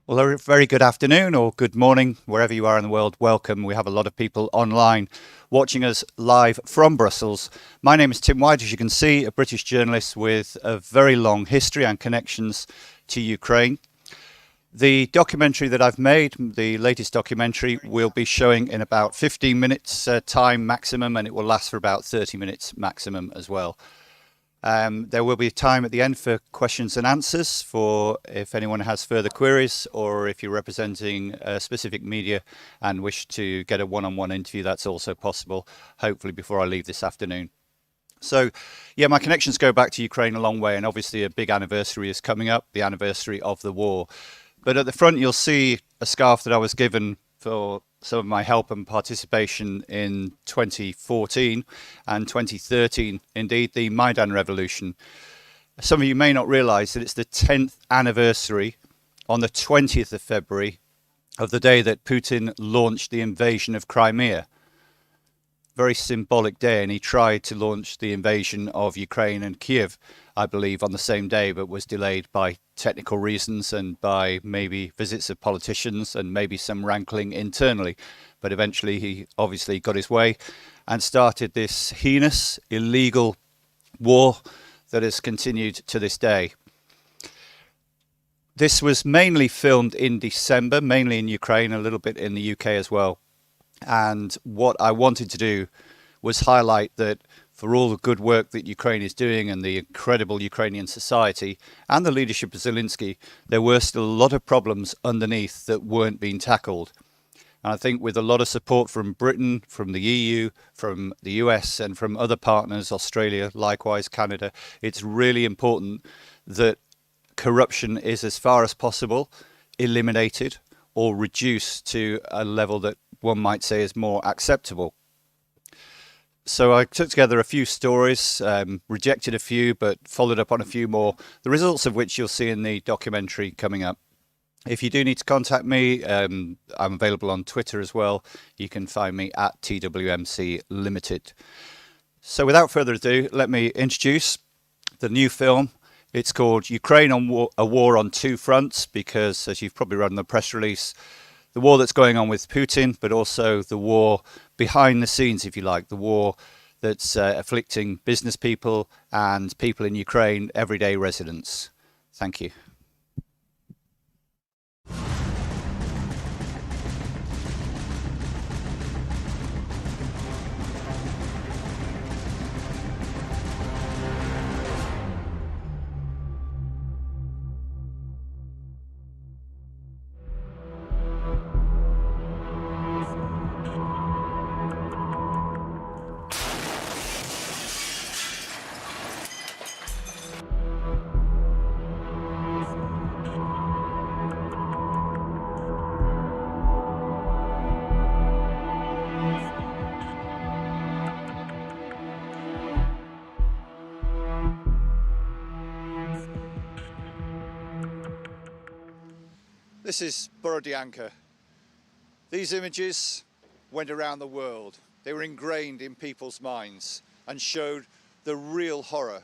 Well, a very good afternoon or good morning, wherever you are in the world. Welcome. We have a lot of people online watching us live from Brussels. My name is Tim White, as you can see, a British journalist with a very long history and connections to Ukraine. The documentary that I've made, the latest documentary, will be showing in about 15 minutes time maximum, and it will last for about 30 minutes maximum as well. There will be time at the end for questions and answers for if anyone has further queries, or if you're representing a specific media and wish to get a one-on-one interview, that's also possible, hopefully before I leave this afternoon. So, yeah, my connections go back to Ukraine a long way, and obviously a big anniversary is coming up, the anniversary of the war. But at the front, you'll see a scarf that I was given for some of my help and participation in 2014 and 2013, indeed, the Maidan Revolution. Some of you may not realize that it's the 10th anniversary on the 20th of February of the day that Putin launched the invasion of Crimea. Very symbolic day, and he tried to launch the invasion of Ukraine and Kiev, I believe, on the same day, but was delayed by technical reasons and by maybe visits of politicians and maybe some rankling internally. But eventually he obviously got his way and started this heinous, illegal war that has continued to this day. This was mainly filmed in December, mainly in Ukraine, a little bit in the UK as well. And what I wanted to do was highlight that for all the good work that Ukraine is doing and the incredible Ukrainian society and the leadership of Zelensky, there were still a lot of problems underneath that weren't being tackled. And I think with a lot of support from Britain, from the EU, from the US and from other partners, Australia, likewise Canada, it's really important that corruption is, as far as possible, eliminated or reduced to a level that one might say is more acceptable. So I took together a few stories, rejected a few, but followed up on a few more, the results of which you'll see in the documentary coming up. If you do need to contact me, I'm available on Twitter as well. You can find me at TWMC Limited. So without further ado, let me introduce the new film. It's called Ukraine on a War on Two Fronts, because, as you've probably read in the press release, the war that's going on with Putin, but also the war behind the scenes, if you like, the war that's afflicting business people and people in Ukraine, everyday residents. Thank you. This is Borodianka. These images went around the world. They were ingrained in people's minds and showed the real horror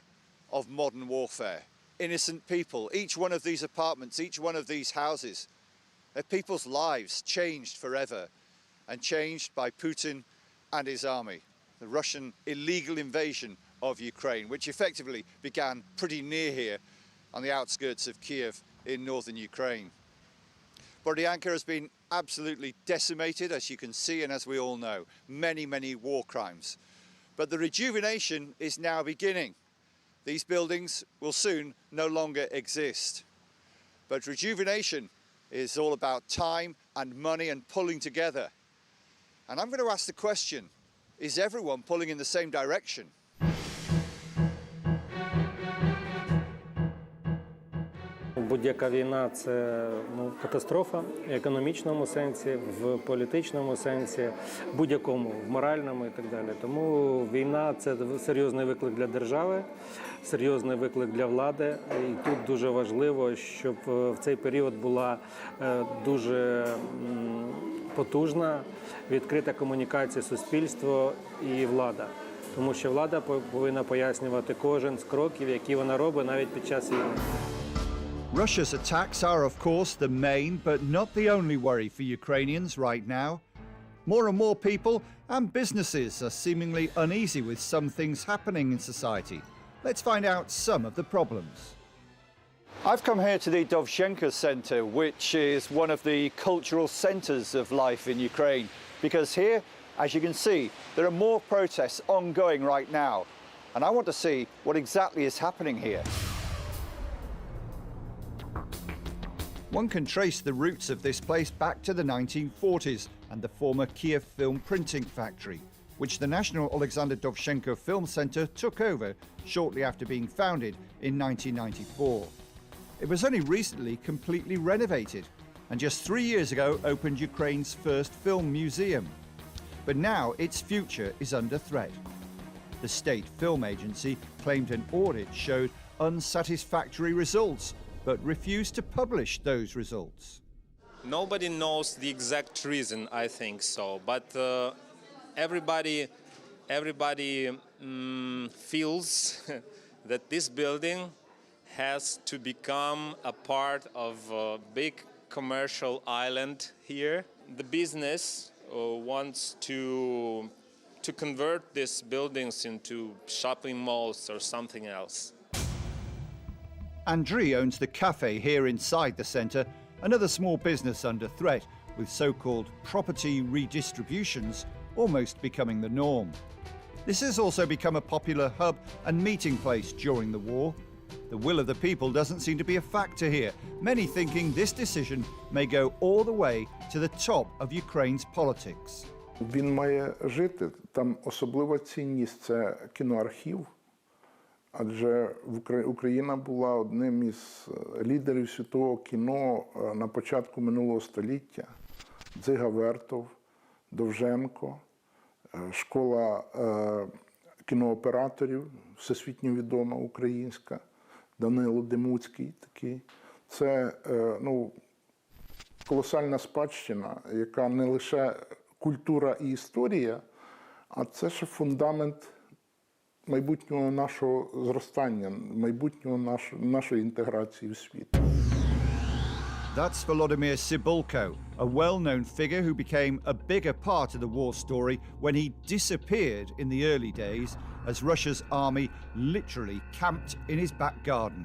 of modern warfare. Innocent people, each one of these apartments, each one of these houses, their people's lives changed forever, and changed by Putin and his army. The Russian illegal invasion of Ukraine, which effectively began pretty near here on the outskirts of Kiev in northern Ukraine. Borodianka has been absolutely decimated, as you can see and as we all know. Many, many war crimes. But the rejuvenation is now beginning. These buildings will soon no longer exist. But rejuvenation is all about time and money and pulling together. And I'm going to ask the question, is everyone pulling in the same direction? Будь-яка війна – це катастрофа в економічному сенсі, в політичному сенсі, будь-якому, в моральному і так далі. Тому війна – це серйозний виклик для держави, серйозний виклик для влади. І тут дуже важливо, щоб в цей період була дуже потужна, відкрита комунікація суспільства і влада. Тому що влада повинна пояснювати кожен з кроків, які вона робить навіть під час війни. Russia's attacks are, of course, the main but not the only worry for Ukrainians right now. More and more people and businesses are seemingly uneasy with some things happening in society. Let's find out some of the problems. I've come here to the Dovzhenka Center, which is one of the cultural centers of life in Ukraine, because here, as you can see, there are more protests ongoing right now. And I want to see what exactly is happening here. One can trace the roots of this place back to the 1940s and the former Kiev film printing factory, which the National Alexander Dovzhenko Film Center took over shortly after being founded in 1994. It was only recently completely renovated and just 3 years ago opened Ukraine's first film museum. But now its future is under threat. The State Film Agency claimed an audit showed unsatisfactory results, but refused to publish those results. Nobody knows the exact reason, I think so, but everybody feels that this building has to become a part of a big commercial island here. The business wants to convert these buildings into shopping malls or something else. Andriy owns the cafe here inside the centre, another small business under threat, with so-called property redistributions almost becoming the norm. This has also become a popular hub and meeting place during the war. The will of the people doesn't seem to be a factor here, many thinking this decision may go all the way to the top of Ukraine's politics. Він має жити. Там особлива цінність – це кіноархів. Адже Україна була одним із лідерів світового кіно на початку минулого століття. Дзига Вертов, Довженко, школа кінооператорів, всесвітньо відома українська, Данило Демуцький такий. Це колосальна спадщина, яка не лише культура і історія, а це ще фундамент майбутнього нашого зростання, майбутнього нашої інтеграції в світ. That's Volodymyr Sibulko, a well-known figure who became a bigger part of the war story when he disappeared in the early days as Russia's army literally camped in his back garden.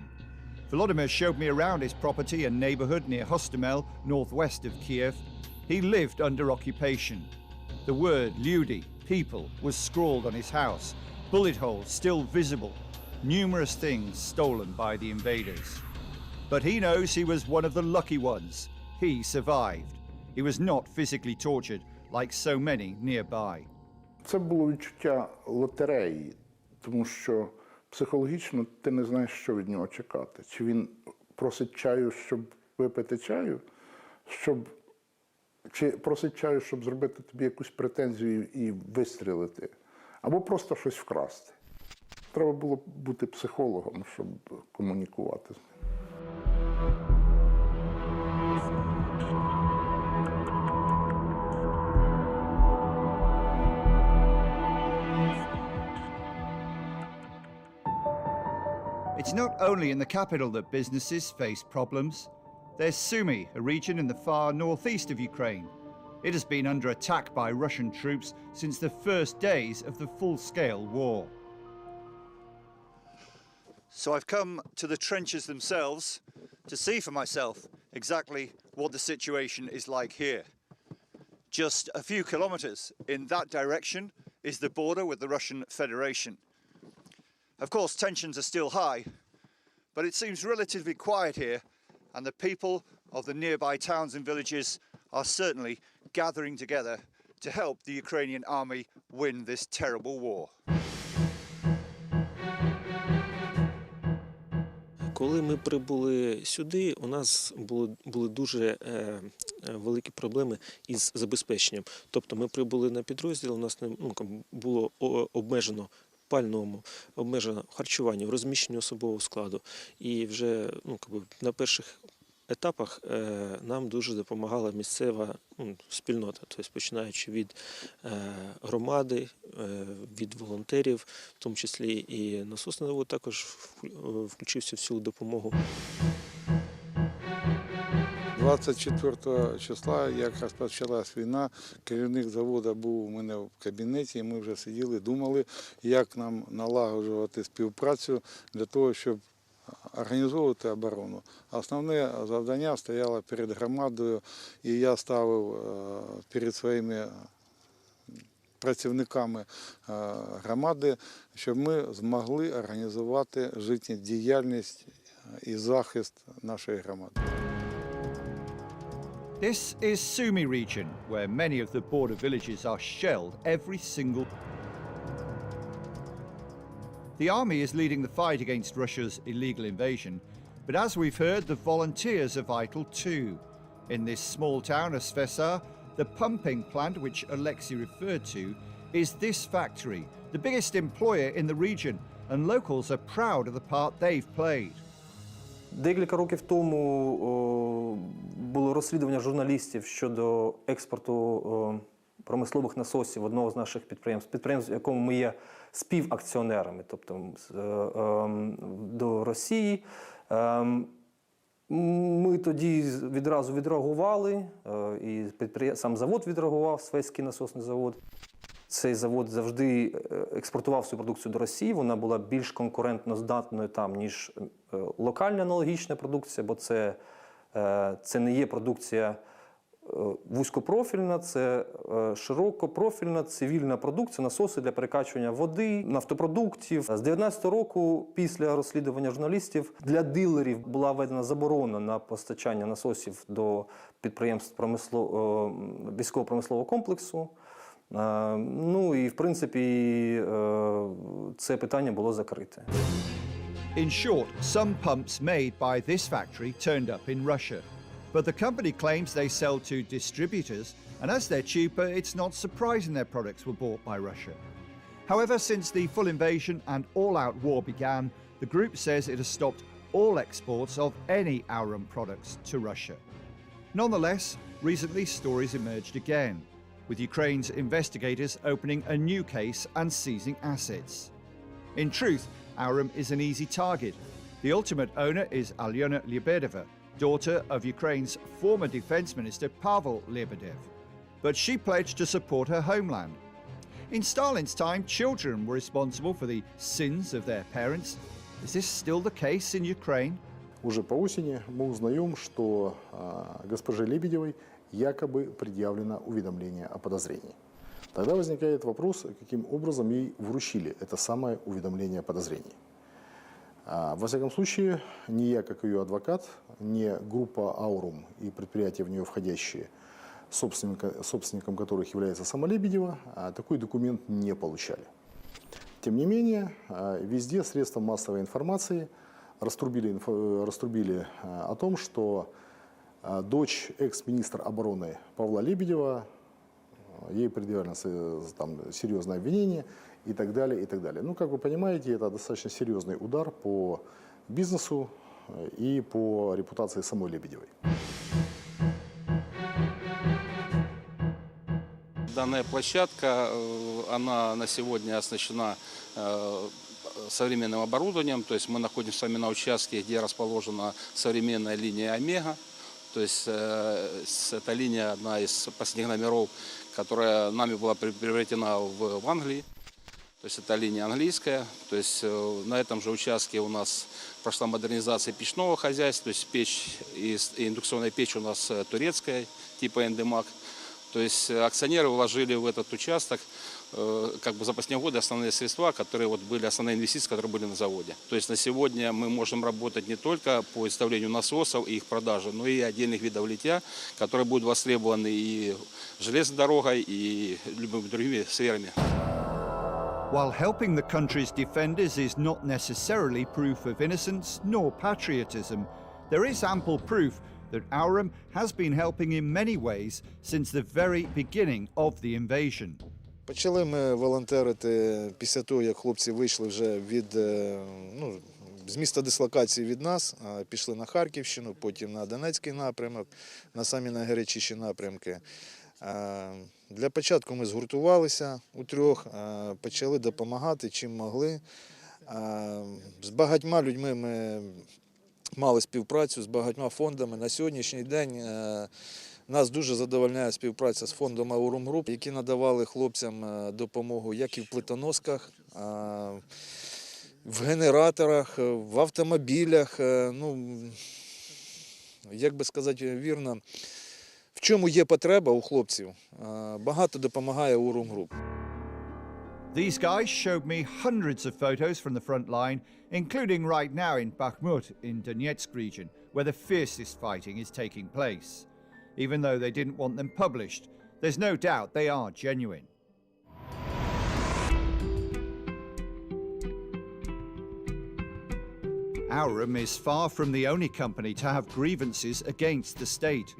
Volodymyr showed me around his property and neighbourhood near Hostomel, northwest of Kiev. He lived under occupation. The word "Lyudi," people, was scrawled on his house. Bullet holes still visible, numerous things stolen by the invaders. But he knows he was one of the lucky ones. He survived. He was not physically tortured like so many nearby. Це було відчуття лотереї, тому що психологічно ти не знаєш, що від нього чекати. Чи він просить чаю, щоб випити чаю, чи просить чаю, щоб зробити тобі якусь претензію і вистрілити, або просто щось вкрасти. Треба було бути психологом, щоб комунікувати з ним. It's not only in the capital that businesses face problems. There's Sumy, a region in the far northeast of Ukraine. It has been under attack by Russian troops since the first days of the full-scale war. So I've come to the trenches themselves to see for myself exactly what the situation is like here. Just a few kilometres in that direction is the border with the Russian Federation. Of course, tensions are still high, but it seems relatively quiet here, and the people of the nearby towns and villages are certainly gathering together to help the Ukrainian army win this terrible war. Коли ми прибули сюди, у нас були дуже великі проблеми із забезпеченням. Тобто ми прибули на підрозділ, у нас було обмежено пальному, обмежено харчуванню, розміщенню особового складу. І вже на перших етапах нам дуже допомагала місцева спільнота, тобто починаючи від громади, від волонтерів, в тому числі і насосний завод також включився в цю допомогу. 24 числа, як розпочалась війна, керівник заводу був у мене в кабінеті, і ми вже сиділи, думали, як нам налагоджувати співпрацю для того, щоб організовувати оборону. Основне завдання стояло перед громадою, і я ставив перед своїми працівниками громади, щоб ми змогли організувати життєдіяльність і захист нашої громади. This is Sumi region, where many of the border villages are shelled every single. The army is leading the fight against Russia's illegal invasion, but as we've heard, the volunteers are vital too. In this small town of Svesar, the pumping plant which Alexei referred to is this factory, the biggest employer in the region, and locals are proud of the part they've played. Декілька років тому було розслідування журналістів щодо експорту промислових насосів одного з наших підприємств, в якому ми є співакціонерами, тобто до Росії. Ми тоді відразу відреагували, і сам завод відреагував, Свеський насосний завод. Цей завод завжди експортував свою продукцію до Росії, вона була більш конкурентно здатною там, ніж локальна аналогічна продукція, бо це не є продукція вузькопрофільна, це широкопрофільна цивільна продукція, насоси для перекачування води, нафтопродуктів. З 2019 року, після розслідування журналістів, для дилерів була введена заборона на постачання насосів до підприємств військово-промислового комплексу. Ну і, в принципі, це питання було закрите. In short, some pumps made by this factory turned up in Russia. But the company claims they sell to distributors, and as they're cheaper, it's not surprising their products were bought by Russia. However, since the full invasion and all-out war began, the group says it has stopped all exports of any Aurum products to Russia. Nonetheless, recently stories emerged again, with Ukraine's investigators opening a new case and seizing assets. In truth, Aurum is an easy target. The ultimate owner is Alyona Lebedeva, daughter of Ukraine's former defense minister Pavel Lebedev. But she pledged to support her homeland. In Stalin's time, children were responsible for the sins of their parents. Is this still the case in Ukraine? Уже по осени мы узнаем, что госпоже Лебедевой якобы предъявлено уведомление о подозрении. Тогда возникает вопрос, каким образом ей вручили это самое уведомление о подозрении. Во всяком случае, ни я, как ее адвокат, ни группа «Аурум» и предприятия, в нее входящие, собственником которых является сама Лебедева, такой документ не получали. Тем не менее, везде средства массовой информации раструбили о том, что дочь экс-министра обороны Павла Лебедева, ей предъявлено там серьезное обвинение и так далее, и так далее. Ну, как вы понимаете, это достаточно серьезный удар по бизнесу и по репутации самой Лебедевой. Данная площадка, она на сегодня оснащена современным оборудованием, то есть мы находимся с вами на участке, где расположена современная линия Омега. То есть эта линия одна из последних номеров, которая нами была приобретена в Англии. То есть это линия английская. То есть на этом же участке у нас прошла модернизация печного хозяйства. То есть печь и индукционная печь у нас турецкая, типа Эндемак. То есть акционеры вложили в этот участок как бы за последние годы основные средства, которые вот были основные инвестиции, которые были на заводе. То есть на сегодня мы можем работать не только по изготовлению насосов и их продаже, но и отдельных видов литья, которые будут востребованы и железной дорогой, и любыми другими сферами. While helping the country's defenders is not necessarily proof of innocence nor patriotism, there is ample proof that Aurum has been helping in many ways since the very beginning of the invasion. Почали ми волонтерити після того, як хлопці вийшли вже з міста дислокації від нас, пішли на Харківщину, потім на Донецький напрямок, на самі найгарячіші напрямки. Для початку ми згуртувалися утрьох, почали допомагати чим могли. З багатьма людьми ми мали співпрацю з багатьма фондами. На сьогоднішній день нас дуже задовольняє співпраця з фондом Aurum Group, які надавали хлопцям допомогу як і в плитоносках, в генераторах, в автомобілях. Ну, як би сказати вірно, в чому є потреба у хлопців, багато допомагає Aurum Group. These guys showed me hundreds of photos from the front line, including right now in Bakhmut in Donetsk region, where the fiercest fighting is taking place. Even though they didn't want them published, there's no doubt they are genuine. Aurum is far from the only company to have grievances against the state.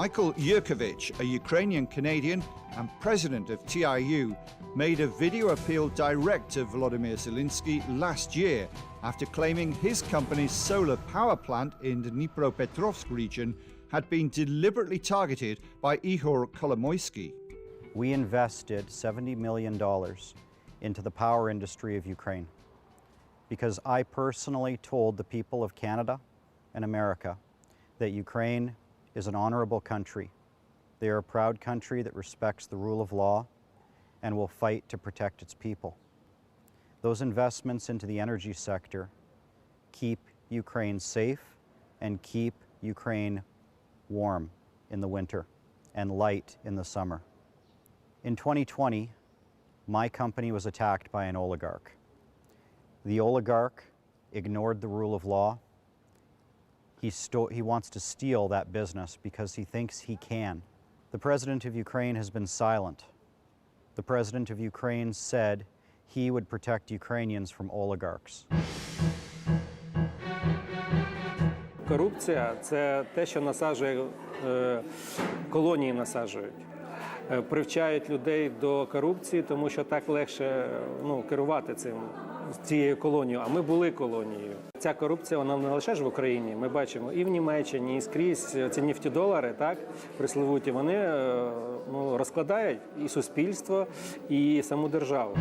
Michael Yurkovich, a Ukrainian Canadian and president of TIU, made a video appeal direct to Volodymyr Zelensky last year after claiming his company's solar power plant in the Dnipropetrovsk region had been deliberately targeted by Ihor Kolomoisky. We invested $70 million into the power industry of Ukraine because I personally told the people of Canada and America that Ukraine is an honorable country. They are a proud country that respects the rule of law and will fight to protect its people. Those investments into the energy sector keep Ukraine safe and keep Ukraine warm in the winter and light in the summer. In 2020, my company was attacked by an oligarch. The oligarch ignored the rule of law. He wants to steal that business because he thinks he can. The president of Ukraine has been silent. The president of Ukraine said he would protect Ukrainians from oligarchs. Корупція – це те, що насаджує, колонії насаджують. Привчають людей до корупції, тому що так легше керувати цією колонією. А ми були колонією. Ця корупція, вона не лише ж в Україні. Ми бачимо і в Німеччині, і скрізь ці нефтедолари, так, присловуті, вони розкладають і суспільство, і саму державу.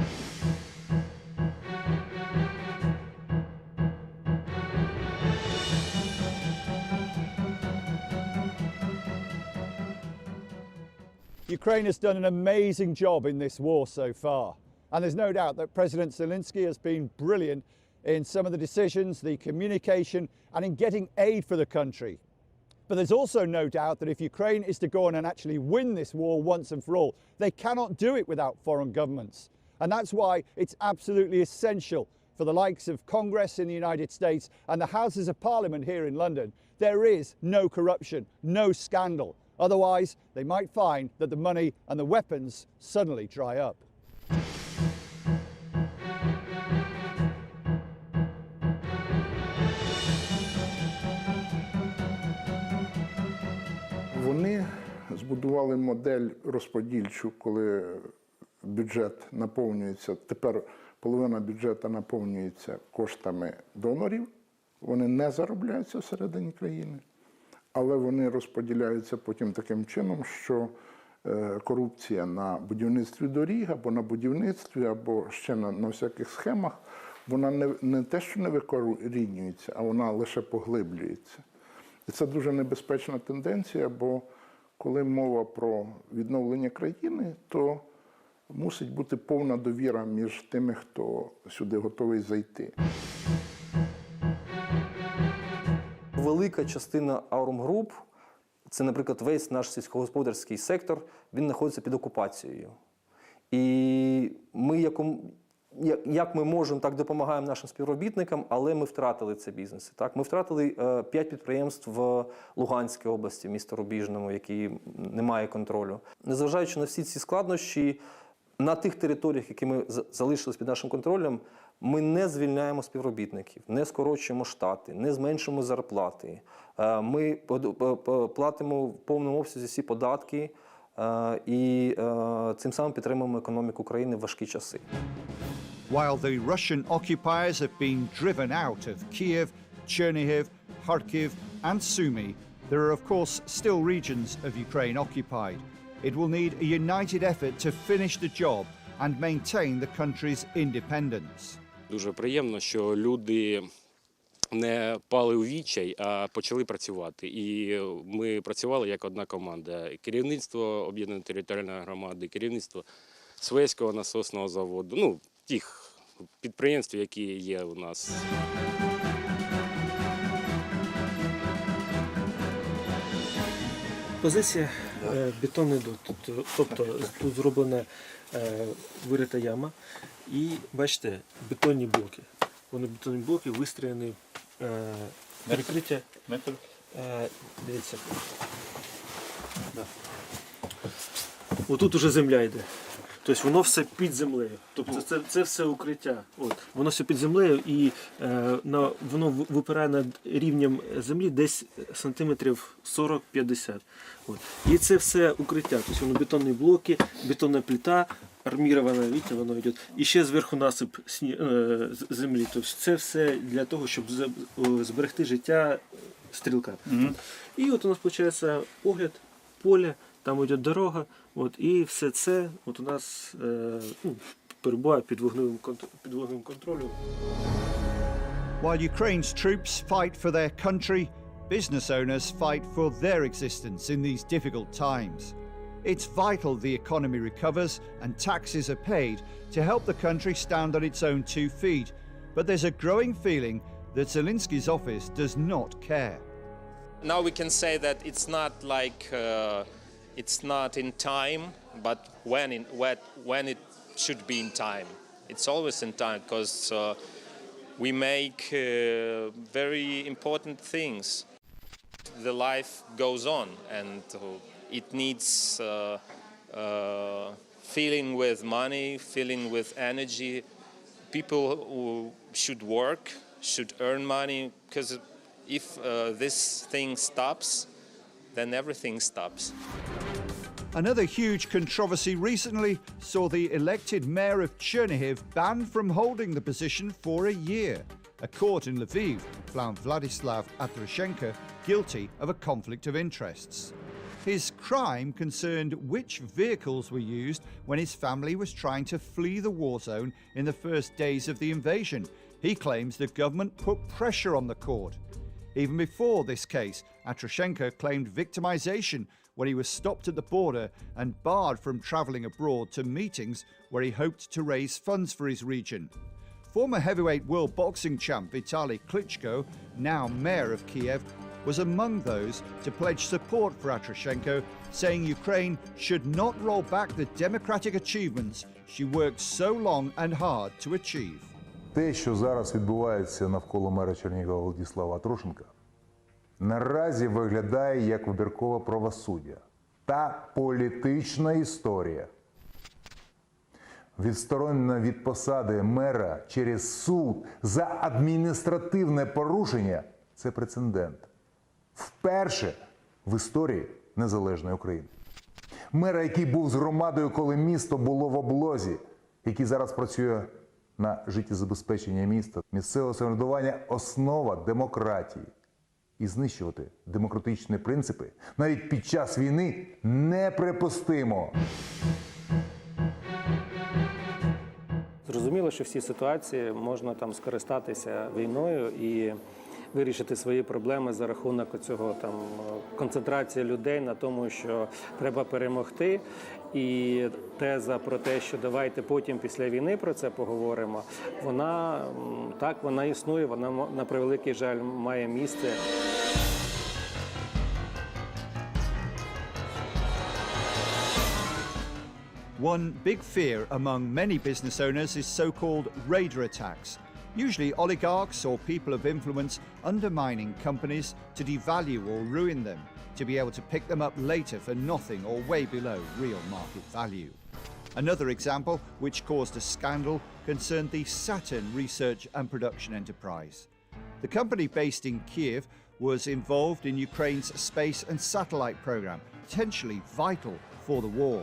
Ukraine has done an amazing job in this war so far. And there's no doubt that President Zelensky has been brilliant in some of the decisions, the communication, and in getting aid for the country. But there's also no doubt that if Ukraine is to go on and actually win this war once and for all, they cannot do it without foreign governments. And that's why it's absolutely essential for the likes of Congress in the United States and the Houses of Parliament here in London, there is no corruption, no scandal. Otherwise, they might find that the money and the weapons suddenly dry up. Вони збудували модель розподільчу, коли бюджет наповнюється, тепер половина бюджету наповнюється коштами донорів, вони не заробляються всередині країни, але вони розподіляються потім таким чином, що корупція на будівництві доріг, або на будівництві, або ще на всяких схемах, вона не те, що не викорінюється, а вона лише поглиблюється. І це дуже небезпечна тенденція, бо коли мова про відновлення країни, то мусить бути повна довіра між тими, хто сюди готовий зайти. Велика частина Aurum Group, це, наприклад, весь наш сільськогосподарський сектор, він знаходиться під окупацією. І ми, як ми можемо, так допомагаємо нашим співробітникам, але ми втратили ці бізнеси. Так? Ми втратили 5 підприємств в Луганській області, місто Рубіжному, які не має контролю. Незважаючи на всі ці складнощі, на тих територіях, які ми залишились під нашим контролем, ми не звільняємо співробітників, не скорочуємо штати, не зменшуємо зарплати. Ми платимо в повному обсязі всі податки і цим самим підтримуємо економіку країни в важкі часи. While the Russian occupiers have been driven out of Kiev, Chernihiv, Kharkiv and Sumy, there are of course still regions of Ukraine occupied. It will need a united effort to finish the job and maintain the country's independence. Дуже приємно, що люди не пали у відчай, а почали працювати. І ми працювали як одна команда. Керівництво об'єднаної територіальної громади, керівництво Свеського насосного заводу, ну, тих підприємств, які є у нас. Позиція бетонний дот. Тобто тут зроблена вирита яма і, бачите, бетонні блоки. Вони бетонні блоки вистроєні перекриття. Дивіться. Да. Отут уже земля йде. Тобто воно все під землею. Тобто це все укриття. От. Воно все під землею і воно випирає над рівнем землі десь сантиметрів 40-50. От. І це все укриття. Тобто воно бетонні блоки, бетонна плита, армірована, видите, воно йде. І ще зверху насип землі. Тобто це все для того, щоб зберегти життя стрілка. І от у нас виходить огляд поля, там йде дорога, от, і все це от у нас перебуває під вогневим контролем. While Ukraine's troops fight for their country, business owners fight for their existence in these difficult times. It's vital the economy recovers and taxes are paid to help the country stand on its own 2 feet. But there's a growing feeling that Zelensky's office does not care. Now we can say that it's not like it's not in time, but when it should be in time. It's always in time because we make very important things. The life goes on, and it needs filling with money, filling with energy. People who should work, should earn money, because if this thing stops, then everything stops. Another huge controversy recently saw the elected mayor of Chernihiv banned from holding the position for a year. A court in Lviv found Vladislav Atrashenko guilty of a conflict of interests. His crime concerned which vehicles were used when his family was trying to flee the war zone in the first days of the invasion. He claims the government put pressure on the court. Even before this case, Atrashenko claimed victimization when he was stopped at the border and barred from traveling abroad to meetings where he hoped to raise funds for his region. Former heavyweight world boxing champ Vitaly Klitschko, now mayor of Kiev, was among those to pledge support for Atrashenko, saying Ukraine should not roll back the democratic achievements she worked so long and hard to achieve. Те, що зараз відбувається навколо мера Чернігова Владислава Атрушенка, наразі виглядає як вибіркове правосуддя та політична історія. Відсторонення від посади мера через суд за адміністративне порушення – це прецедент. Вперше в історії незалежної України. Мера, який був з громадою, коли місто було в облозі, який зараз працює на життєзабезпечення міста. Місцеве самоврядування – основа демократії. І знищувати демократичні принципи навіть під час війни неприпустимо. Зрозуміло, що в цій ситуації можна там скористатися війною і вирішити свої проблеми за рахунок цього там концентрації людей на тому, що треба перемогти. І теза про те, що давайте потім після війни про це поговоримо, вона так, вона існує, вона на превеликий жаль має місце. One big fear among many business owners is so-called raider attacks. Usually oligarchs or people of influence undermining companies to devalue or ruin them, to be able to pick them up later for nothing or way below real market value. Another example, which caused a scandal, concerned the Saturn Research and Production Enterprise. The company based in Kiev was involved in Ukraine's space and satellite program, potentially vital for the war.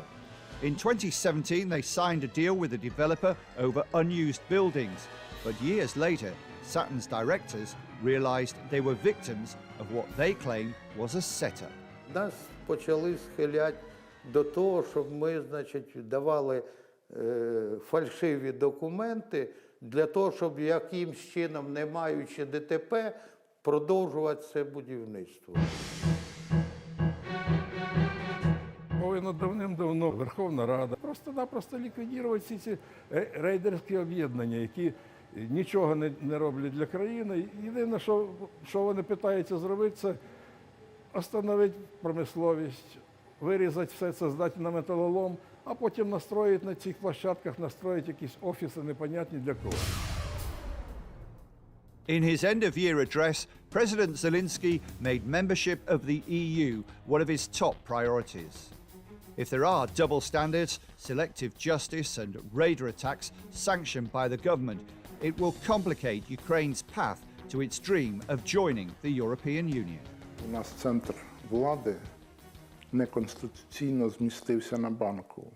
In 2017, they signed a deal with the developer over unused buildings, but years later, Saturn's directors realized they were victims of what they claim was a setup. Нас почали схиляти до того, щоб ми, давали фальшиві документи для того, щоб якимсь чином, не маючи ДТП, продовжувати це будівництво. Повинна давним-давно Верховна Рада просто-напросто ліквідувати всі ці рейдерські об'єднання, які нічого не роблять для країни. Єдине, що вони намагаються зробити, це остановити промисловість, вирізати все це, здати на металолом, а потім настроїти на цих площадках, настроїти якісь офіси непонятні для кого. In his end-of-year address, President Zelensky made membership of the EU one of his top priorities. If there are double standards, selective justice and raider attacks sanctioned by the government, it will complicate Ukraine's path to its dream of joining the European Union. У нас центр влади неконституційно змістився на Банкову.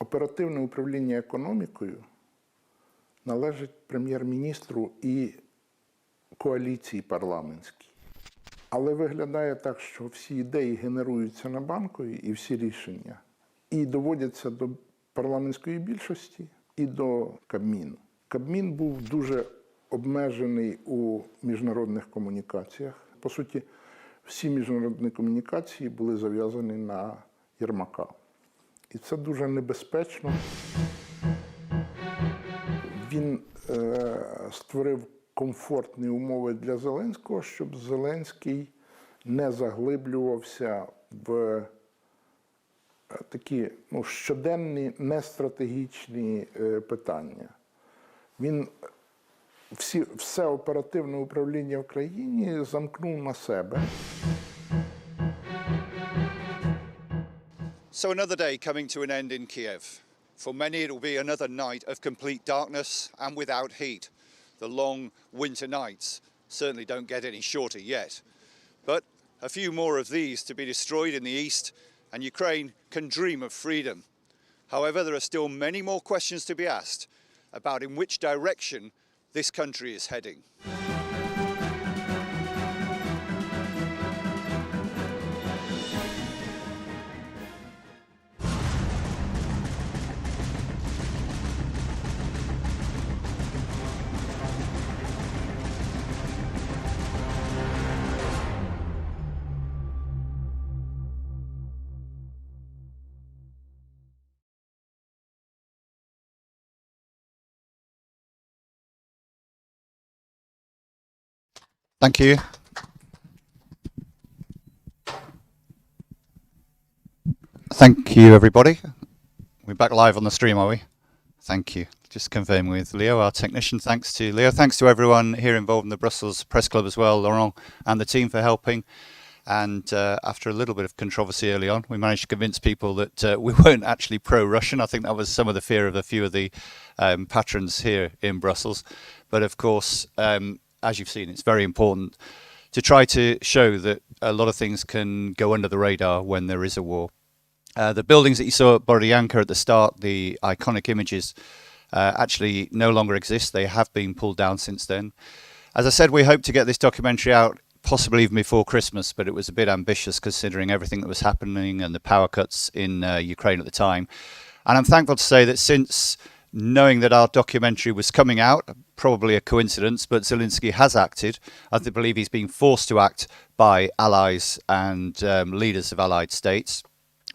Оперативне управління економікою належить прем'єр-міністру і коаліції парламентській. Але виглядає так, що всі ідеї генеруються на Банковій і всі рішення, і доводяться до парламентської більшості і до Кабміну. Кабмін був дуже обмежений у міжнародних комунікаціях. По суті, всі міжнародні комунікації були зав'язані на Єрмака. І це дуже небезпечно. Він створив комфортні умови для Зеленського, щоб Зеленський не заглиблювався в такі щоденні, нестратегічні питання. Він все оперативне управління в країні замкнув на себе. So another day coming to an end in Kiev. For many it will be another night of complete darkness and without heat. The long winter nights certainly don't get any shorter yet. But a few more of these to be destroyed in the east and Ukraine can dream of freedom. However, there are still many more questions to be asked about in which direction this country is heading. Thank you. Thank you, everybody. We're back live on the stream, are we? Thank you. Just confirming with Leo, our technician. Thanks to Leo. Thanks to everyone here involved in the Brussels Press Club as well, Laurent and the team for helping. And after a little bit of controversy early on, we managed to convince people that we weren't actually pro-Russian. I think that was some of the fear of a few of the patrons here in Brussels. But of course, as you've seen, it's very important to try to show that a lot of things can go under the radar when there is a war. The buildings that you saw at Borodianka at the start, the iconic images, actually no longer exist. They have been pulled down since then. As I said, we hope to get this documentary out possibly even before Christmas, but it was a bit ambitious considering everything that was happening and the power cuts in Ukraine at the time. And I'm thankful to say that since knowing that our documentary was coming out, probably a coincidence, but Zelensky has acted. I believe he's been forced to act by allies and leaders of allied states,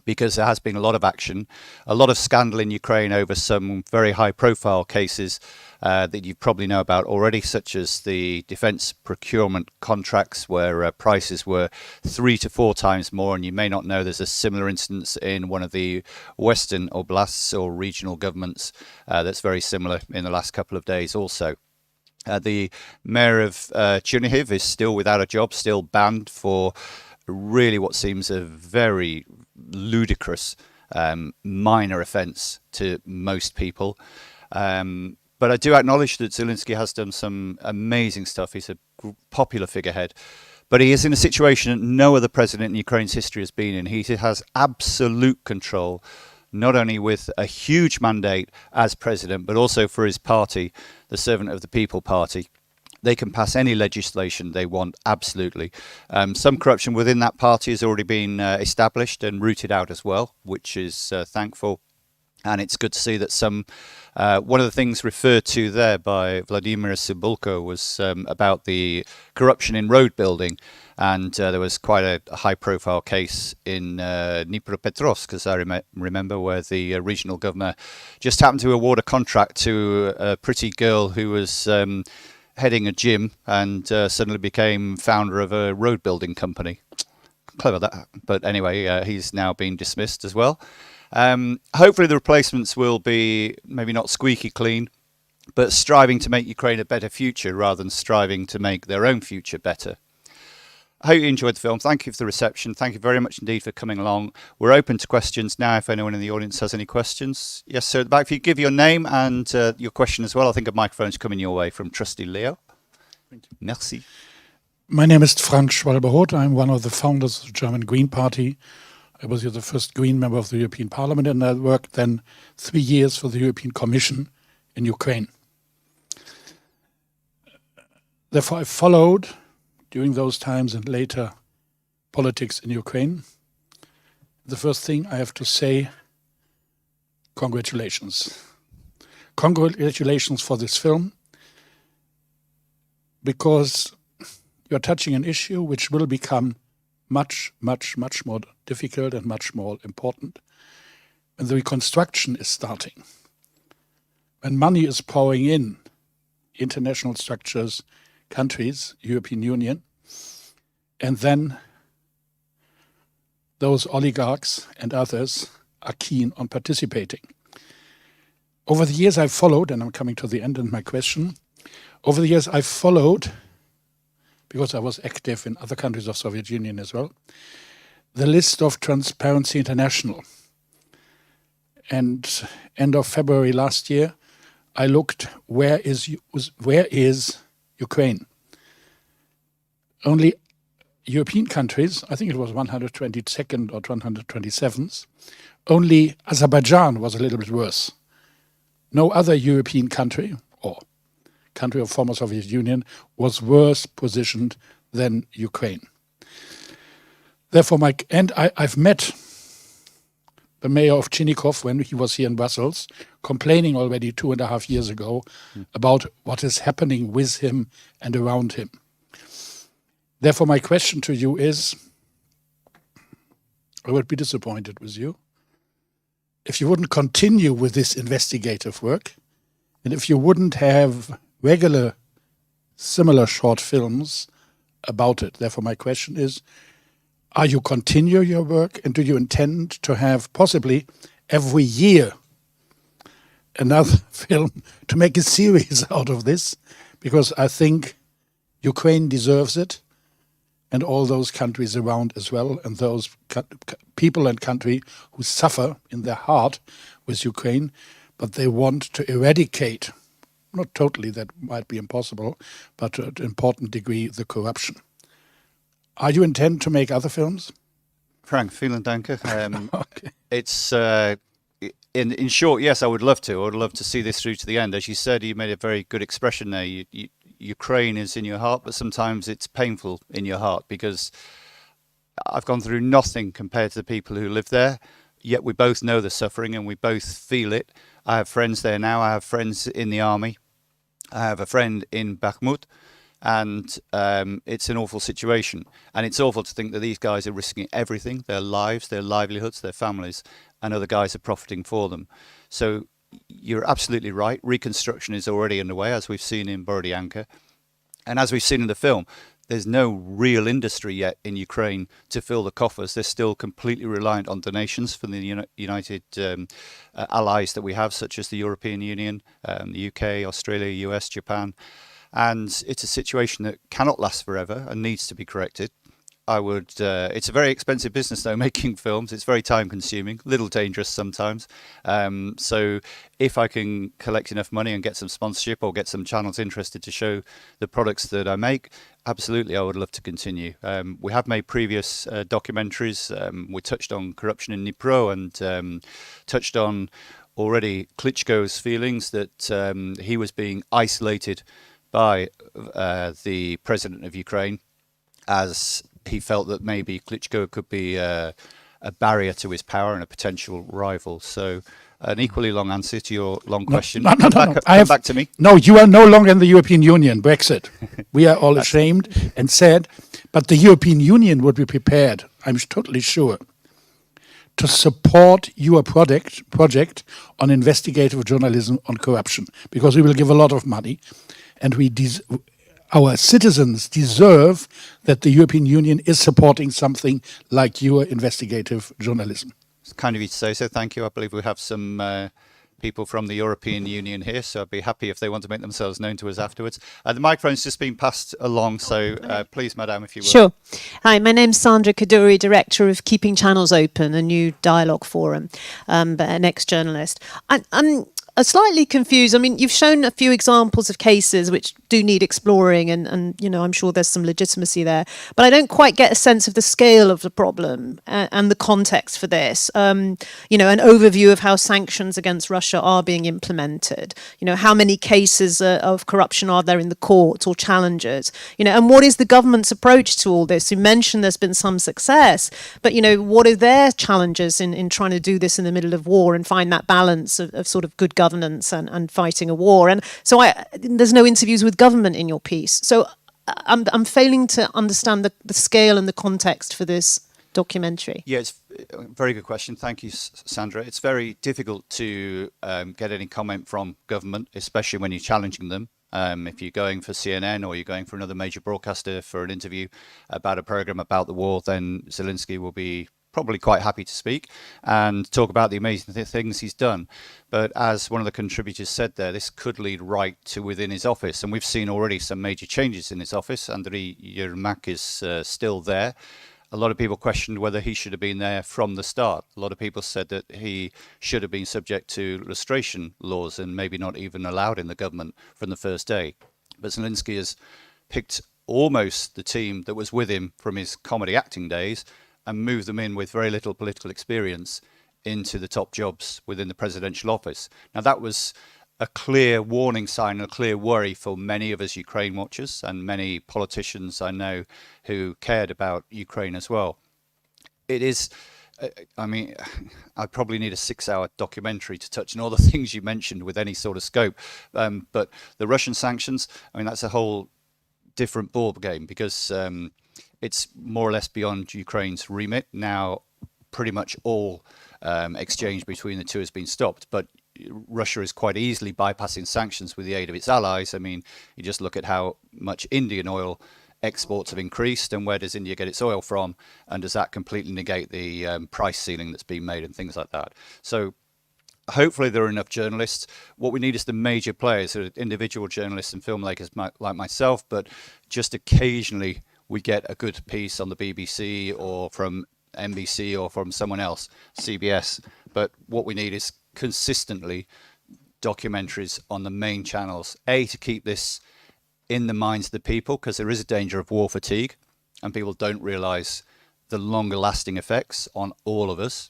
because there has been a lot of action, a lot of scandal in Ukraine over some very high-profile cases that you probably know about already, such as the defence procurement contracts where prices were 3 to 4 times more, and you may not know there's a similar instance in one of the western oblasts or regional governments that's very similar in the last couple of days also. The mayor of Chernihiv is still without a job, still banned for really what seems a very ludicrous minor offence to most people. But I do acknowledge that Zelensky has done some amazing stuff. He's a popular figurehead. But he is in a situation that no other president in Ukraine's history has been in. He has absolute control, not only with a huge mandate as president, but also for his party, the Servant of the People Party. They can pass any legislation they want, absolutely. Some corruption within that party has already been established and rooted out as well, which is thankful. And it's good to see that one of the things referred to there by Vladimir Cibulko was about the corruption in road building. And there was quite a high-profile case in Dnipropetrovsk, as I remember, where the regional governor just happened to award a contract to a pretty girl who was heading a gym and suddenly became founder of a road building company. Clever that. But anyway, he's now been dismissed as well. Hopefully the replacements will be maybe not squeaky clean, but striving to make Ukraine a better future rather than striving to make their own future better. I hope you enjoyed the film. Thank you for the reception. Thank you very much indeed for coming along. We're open to questions now if anyone in the audience has any questions. Yes, sir, at the back. If you give your name and your question as well. I think a microphone's coming your way from Trusty Leo. Thank you. Merci. My name is Frank Schwalbe-Roth. I'm one of the founders of the German Green Party. I was the first Green member of the European Parliament, and I worked then 3 years for the European Commission in Ukraine. Therefore, I followed during those times and later politics in Ukraine. The first thing I have to say, congratulations. Congratulations for this film, because you're touching an issue which will become much, much, much more difficult and much more important when the reconstruction is starting. When money is pouring in, international structures, countries, European Union, and then those oligarchs and others are keen on participating. Over the years I've followed, and I'm coming to the end of my question, over the years I've followed, because I was active in other countries of Soviet Union as well, the list of Transparency International. And end of February last year, I looked, where is Ukraine? Only European countries, I think it was 122nd or 127th, only Azerbaijan was a little bit worse. No other European country, or country of former Soviet Union, was worse positioned than Ukraine. Therefore, I've met the mayor of Chernigov when he was here in Brussels, complaining already 2.5 years ago about what is happening with him and around him. Therefore, my question to you is, I would be disappointed with you if you wouldn't continue with this investigative work, and if you wouldn't have regular, similar short films about it. Therefore, my question is, are you continue your work, and do you intend to have possibly every year another film to make a series out of this? Because I think Ukraine deserves it, and all those countries around as well, and those people and country who suffer in their heart with Ukraine, but they want to eradicate, not totally, that might be impossible, but to an important degree, the corruption. Are you intend to make other films? Frank, vielen Dank. Okay. It's in short, yes, I would love to. I would love to see this through to the end. As you said, you made a very good expression there. Ukraine is in your heart, but sometimes it's painful in your heart, because I've gone through nothing compared to the people who live there, yet we both know the suffering and we both feel it. I have friends there now. I have friends in the army. I have a friend in Bakhmut, and it's an awful situation. And it's awful to think that these guys are risking everything, their lives, their livelihoods, their families, and other guys are profiting for them. So you're absolutely right. Reconstruction is already underway, as we've seen in Borodianka. And as we've seen in the film, there's no real industry yet in Ukraine to fill the coffers. They're still completely reliant on donations from the United allies that we have, such as the European Union, the UK, Australia, US, Japan. And it's a situation that cannot last forever and needs to be corrected. It's a very expensive business though, making films. It's very time consuming, a little dangerous sometimes. So if I can collect enough money and get some sponsorship or get some channels interested to show the products that I make, absolutely, I would love to continue. We have made previous documentaries. We touched on corruption in Dnipro and touched on already Klitschko's feelings that he was being isolated by the president of Ukraine, as he felt that maybe Klitschko could be a barrier to his power and a potential rival. So an equally long answer to your long question. No. Come back to me. No, you are no longer in the European Union, Brexit. We are all ashamed and sad, but the European Union would be prepared, I'm totally sure, to support your project on investigative journalism on corruption, because we will give a lot of money, and our citizens deserve that the European Union is supporting something like your investigative journalism. It's kind of you to say so. Thank you. I believe we have some people from the European Union here, so I'd be happy if they want to make themselves known to us afterwards. The microphone's just been passed along, so please, Madame, if you will. Sure. Hi, my name's Sandra Kaduri, Director of Keeping Channels Open, a new dialogue forum, but an ex-journalist. I'm slightly confused. I mean, you've shown a few examples of cases which do need exploring, and you know, I'm sure there's some legitimacy there, but I don't quite get a sense of the scale of the problem and the context for this. You know, an overview of how sanctions against Russia are being implemented. You know, how many cases of corruption are there in the courts or challenges? You know, and what is the government's approach to all this? You mentioned there's been some success, but you know, what are their challenges in trying to do this in the middle of war and find that balance of sort of good governance and fighting a war? And so there's no interviews with government in your piece. So I'm failing to understand the scale and the context for this documentary. Yeah, it's a very good question. Thank you, Sandra. It's very difficult to get any comment from government, especially when you're challenging them. If you're going for CNN or you're going for another major broadcaster for an interview about a program about the war, then Zelensky will be probably quite happy to speak and talk about the amazing things he's done. But as one of the contributors said there, this could lead right to within his office. And we've seen already some major changes in his office. Andriy Yermak is still there. A lot of people questioned whether he should have been there from the start. A lot of people said that he should have been subject to lustration laws and maybe not even allowed in the government from the first day. But Zelensky has picked almost the team that was with him from his comedy acting days and move them in with very little political experience into the top jobs within the presidential office. Now, that was a clear warning sign, a clear worry for many of us Ukraine watchers and many politicians I know who cared about Ukraine as well. It is, I mean, I probably need a 6-hour documentary to touch on all the things you mentioned with any sort of scope. But the Russian sanctions, I mean, that's a whole different ball game because it's more or less beyond Ukraine's remit. Now, pretty much all exchange between the two has been stopped, but Russia is quite easily bypassing sanctions with the aid of its allies. I mean, you just look at how much Indian oil exports have increased and where does India get its oil from, and does that completely negate the price ceiling that's been made and things like that. So hopefully there are enough journalists. What we need is the major players, so individual journalists and filmmakers like myself, but just occasionally we get a good piece on the BBC or from NBC or from someone else, CBS. But what we need is consistently documentaries on the main channels, to keep this in the minds of the people, because there is a danger of war fatigue and people don't realize the longer lasting effects on all of us.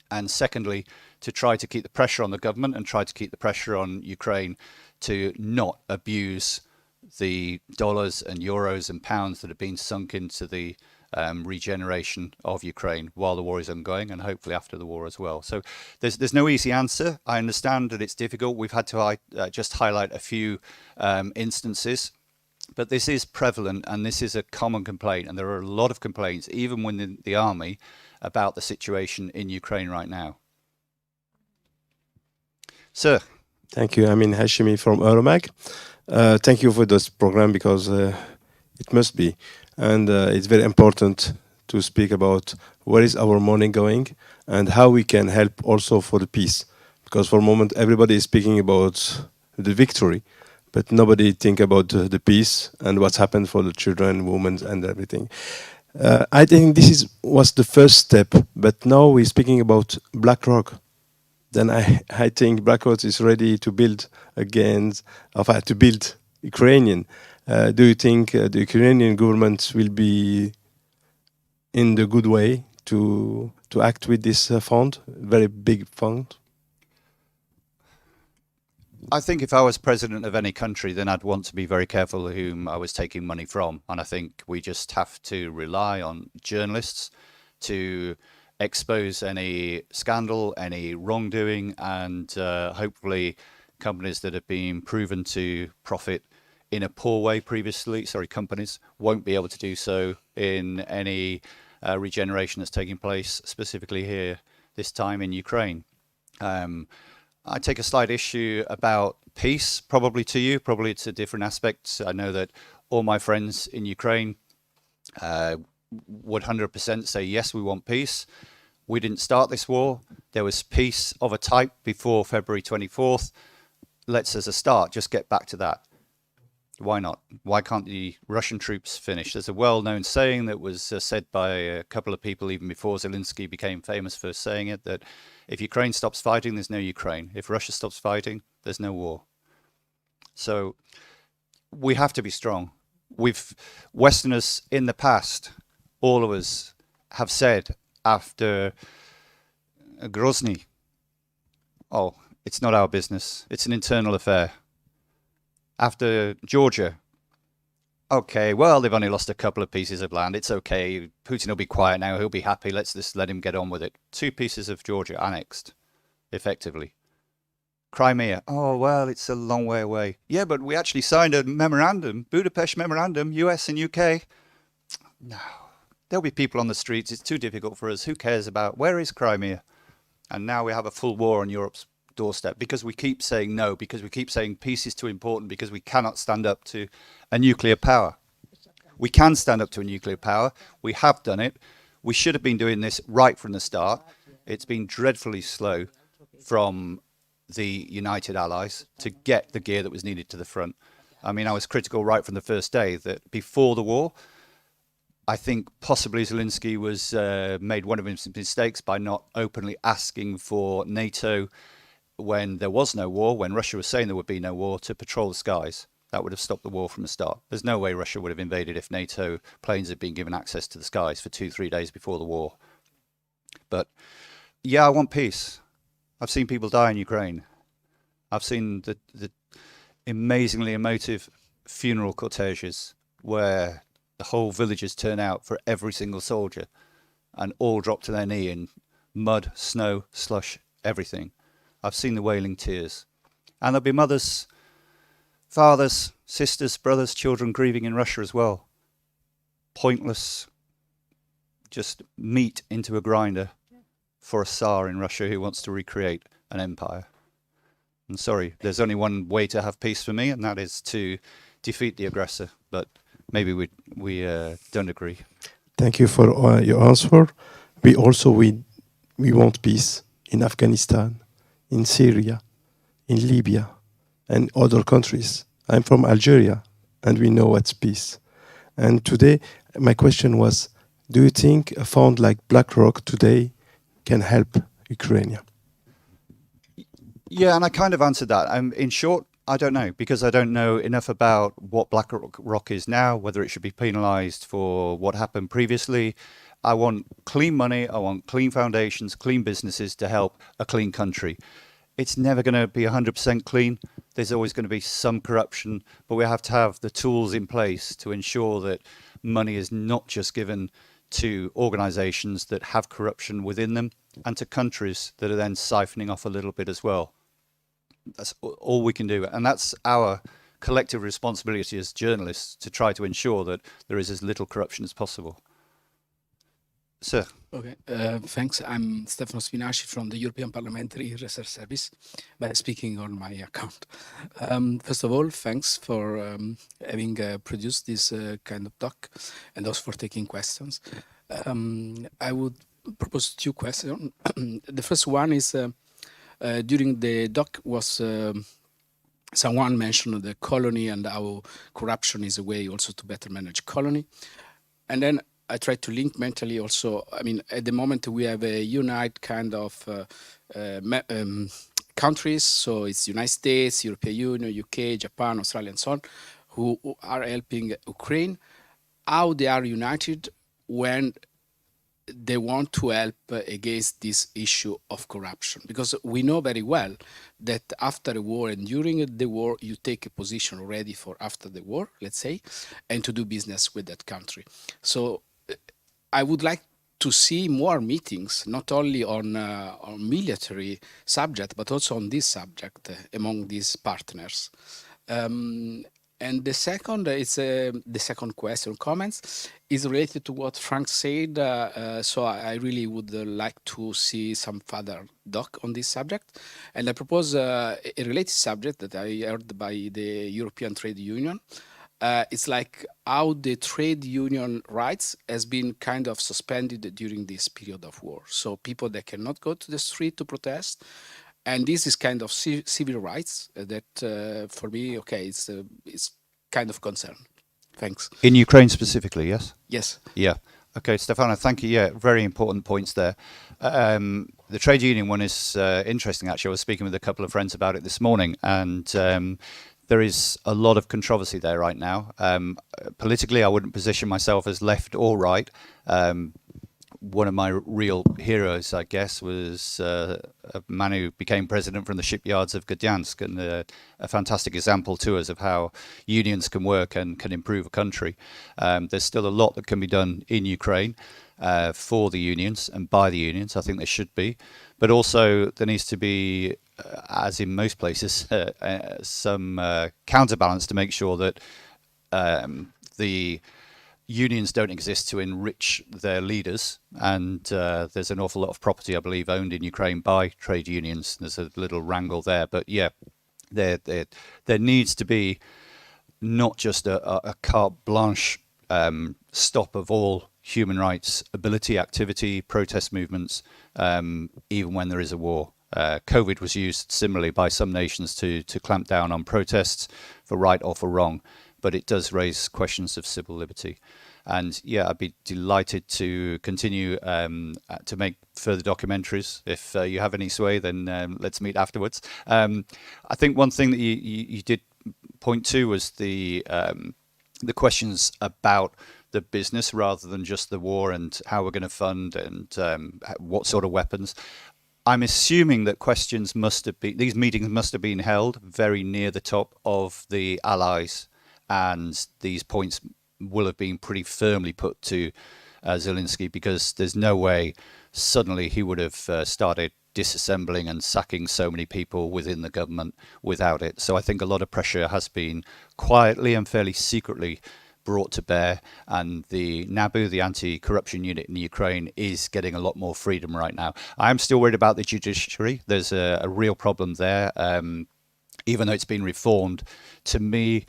And secondly, to try to keep the pressure on the government and try to keep the pressure on Ukraine to not abuse the dollars and euros and pounds that have been sunk into the regeneration of Ukraine while the war is ongoing, and hopefully after the war as well. So there's no easy answer. I understand that it's difficult. We've had to just highlight a few instances, but this is prevalent and this is a common complaint, and there are a lot of complaints even within the army about the situation in Ukraine right now. Sir. Thank you. I'm Hashimi from Euromag. Thank you for this program, because it must be. And it's very important to speak about where is our money going and how we can help also for the peace. Because for a moment, everybody is speaking about the victory, but nobody think about the peace and what's happened for the children, women, and everything. I think this was the first step, but now we're speaking about BlackRock. Then I think BlackRock is ready to build again, to build Ukrainian. Do you think the Ukrainian government will be in the good way to act with this fund, very big fund? I think if I was president of any country, then I'd want to be very careful whom I was taking money from. And I think we just have to rely on journalists to expose any scandal, any wrongdoing, and hopefully companies that have been proven to profit in a poor way previously, companies won't be able to do so in any regeneration that's taking place specifically here this time in Ukraine. I take a slight issue about peace, probably to you. Probably it's a different aspect. I know that all my friends in Ukraine would 100% say, yes, we want peace. We didn't start this war. There was peace of a type before February 24th. Let's, as a start, just get back to that. Why not? Why can't the Russian troops finish? There's a well-known saying that was said by a couple of people even before Zelensky became famous for saying it, that if Ukraine stops fighting, there's no Ukraine. If Russia stops fighting, there's no war. So we have to be strong. Westerners in the past, all of us have said after Grozny, oh, it's not our business. It's an internal affair. After Georgia, okay, well, they've only lost a couple of pieces of land. It's okay. Putin will be quiet now. He'll be happy. Let's just let him get on with it. 2 pieces of Georgia annexed, effectively. Crimea, oh, well, it's a long way away. Yeah, but we actually signed a memorandum, Budapest Memorandum, US and UK. No, there'll be people on the streets. It's too difficult for us. Who cares about, where is Crimea? And now we have a full war on Europe's doorstep because we keep saying no, because we keep saying peace is too important, because we cannot stand up to a nuclear power. We can stand up to a nuclear power. We have done it. We should have been doing this right from the start. It's been dreadfully slow from the United Allies to get the gear that was needed to the front. I mean, I was critical right from the first day that before the war, I think possibly Zelensky was made one of his mistakes by not openly asking for NATO when there was no war, when Russia was saying there would be no war, to patrol the skies. That would have stopped the war from the start. There's no way Russia would have invaded if NATO planes had been given access to the skies for 2-3 days before the war. But yeah, I want peace. I've seen people die in Ukraine. I've seen the amazingly emotive funeral corteges where the whole villages turn out for every single soldier and all drop to their knee in mud, snow, slush, everything. I've seen the wailing tears. And there'll be mothers, fathers, sisters, brothers, children grieving in Russia as well. Pointless, just meat into a grinder for a Tsar in Russia who wants to recreate an empire. And sorry, there's only one way to have peace for me, and that is to defeat the aggressor. But maybe we don't agree. Thank you for your answer. We want peace in Afghanistan, in Syria, in Libya, and other countries. I'm from Algeria, and we know what's peace. And today, my question was, do you think a fund like BlackRock today can help Ukraine? Yeah, and I kind of answered that. In short, I don't know, because I don't know enough about what BlackRock is now, whether it should be penalized for what happened previously. I want clean money, I want clean foundations, clean businesses to help a clean country. It's never going to be 100% clean. There's always going to be some corruption, but we have to have the tools in place to ensure that money is not just given to organizations that have corruption within them and to countries that are then siphoning off a little bit as well. That's all we can do. And that's our collective responsibility as journalists to try to ensure that there is as little corruption as possible. Sir. Okay, thanks. I'm Stefano Spinaci from the European Parliamentary Research Service, but speaking on my account. First of all, thanks for having produced this kind of talk and also for taking questions. I would propose 2 questions. The first one is, during the doc was someone mentioned the colony and how corruption is a way also to better manage colony. And then I try to link mentally also, I mean, at the moment we have a unite kind of countries, so it's United States, European Union, UK, Japan, Australia, and so on, who are helping Ukraine. How they are united when they want to help against this issue of corruption. Because we know very well that after a war and during the war, you take a position already for after the war, let's say, and to do business with that country. So I would like to see more meetings, not only on military subject, but also on this subject among these partners. And the second is the second question, comments, is related to what Frank said. So I really would like to see some further doc on this subject. And I propose a related subject that I heard by the European Trade Union. It's like how the trade union rights has been kind of suspended during this period of war. So people that cannot go to the street to protest. And this is kind of civil rights that for me, okay, it's kind of concern. Thanks. In Ukraine specifically, yes? Yes. Yeah. Okay, Stefano, thank you. Yeah, very important points there. The trade union one is interesting, actually. I was speaking with a couple of friends about it this morning, and there is a lot of controversy there right now. Politically, I wouldn't position myself as left or right. One of my real heroes, I guess, was a man who became president from the shipyards of Gdansk, and a fantastic example to us of how unions can work and can improve a country. There's still a lot that can be done in Ukraine for the unions and by the unions. I think there should be. But also there needs to be, as in most places, some counterbalance to make sure that the unions don't exist to enrich their leaders, and there's an awful lot of property, I believe, owned in Ukraine by trade unions. There's a little wrangle there, but yeah, there needs to be not just a carte blanche stop of all human rights ability, activity, protest movements, even when there is a war. COVID was used similarly by some nations to clamp down on protests for right or for wrong, but it does raise questions of civil liberty. And yeah, I'd be delighted to continue to make further documentaries. If you have any sway, then let's meet afterwards. I think one thing that you did point to was the questions about the business rather than just the war and how we're going to fund and what sort of weapons. I'm assuming that questions must have been, these meetings must have been held very near the top of the allies, and these points will have been pretty firmly put to Zelensky, because there's no way suddenly he would have started disassembling and sacking so many people within the government without it. So I think a lot of pressure has been quietly and fairly secretly brought to bear, and the NABU, the anti-corruption unit in Ukraine, is getting a lot more freedom right now. I'm still worried about the judiciary. There's a real problem there. Even though it's been reformed, to me,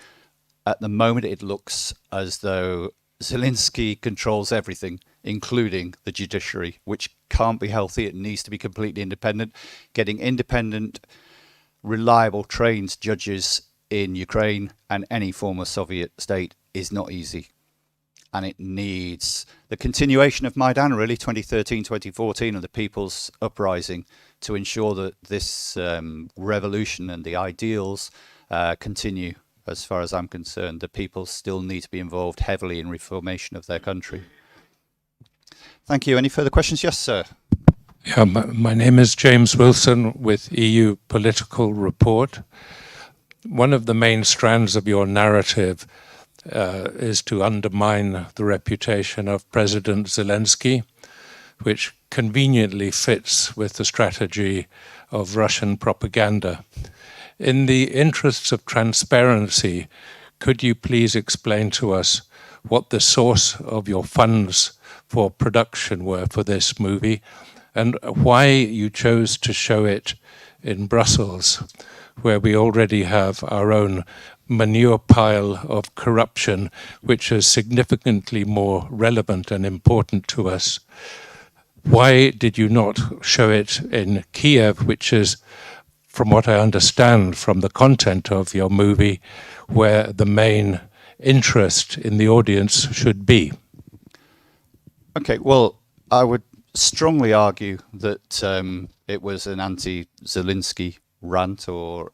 at the moment, it looks as though Zelensky controls everything, including the judiciary, which can't be healthy. It needs to be completely independent. Getting independent, reliable, trained judges in Ukraine and any former Soviet state is not easy. And it needs the continuation of Maidan, really, 2013, 2014, of the people's uprising, to ensure that this revolution and the ideals continue. As far as I'm concerned, the people still need to be involved heavily in reformation of their country. Thank you. Any further questions? Yes, sir. Yeah, my name is James Wilson with EU Political Report. One of the main strands of your narrative is to undermine the reputation of President Zelensky, which conveniently fits with the strategy of Russian propaganda. In the interests of transparency, could you please explain to us what the source of your funds for production were for this movie, and why you chose to show it in Brussels, where we already have our own manure pile of corruption, which is significantly more relevant and important to us? Why did you not show it in Kiev, which is, from what I understand from the content of your movie, where the main interest in the audience should be? Okay, well, I would strongly argue that it was an anti-Zelensky rant or